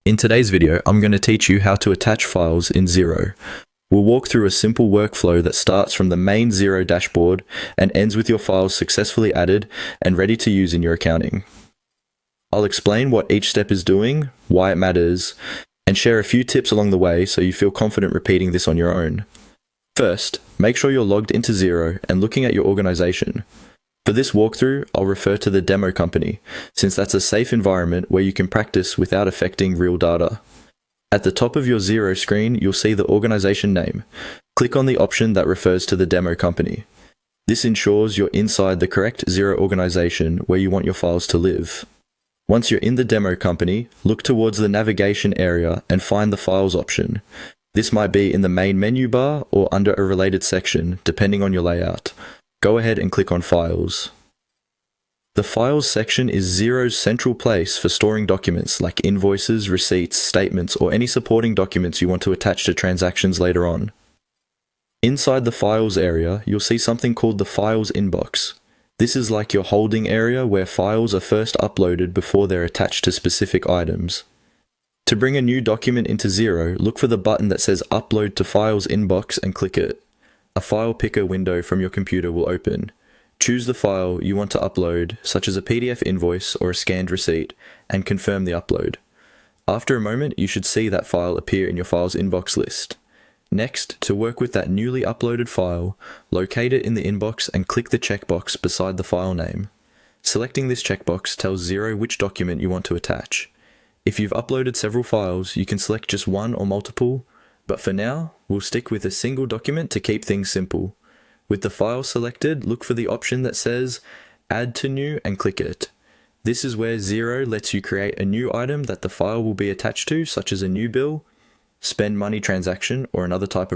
In today's video, I'm going to teach you how to attach files in Xero. We'll walk through a simple workflow that starts from the main Xero dashboard and ends with your files successfully added and ready to use in your accounting. I'll explain what each step is doing, why it matters, and share a few tips along the way so you feel confident repeating this on your own. First, make sure you're logged into Xero and looking at your organization. For this walkthrough, I'll refer to the demo company, since that's a safe environment where you can practice without affecting real data. At the top of your Xero screen, you'll see the organization name. Click on the option that refers to the demo company. This ensures you're inside the correct Xero organization where you want your files to live. Once you're in the demo company, look towards the navigation area and find the Files option. This might be in the main menu bar or under a related section, depending on your layout. Go ahead and click on Files. The Files section is Xero's central place for storing documents like invoices, receipts, statements, or any supporting documents you want to attach to transactions later on. Inside the Files area, you'll see something called the Files inbox. This is like your holding area where files are first uploaded before they're attached to specific items. To bring a new document into Xero, look for the button that says Upload to Files inbox and click it. A file picker window from your computer will open. Choose the file you want to upload, such as a PDF invoice or a scanned receipt, and confirm the upload. After a moment, you should see that file appear in your Files inbox list. Next, to work with that newly uploaded file, locate it in the inbox and click the checkbox beside the file name. Selecting this checkbox tells Xero which document you want to attach. If you've uploaded several files, you can select just one or multiple, but for now, we'll stick with a single document to keep things simple. With the file selected, look for the option that says Add to New and click it. This is where Xero lets you create a new item that the file will be attached to, such as a new bill, spend money transaction, or another type of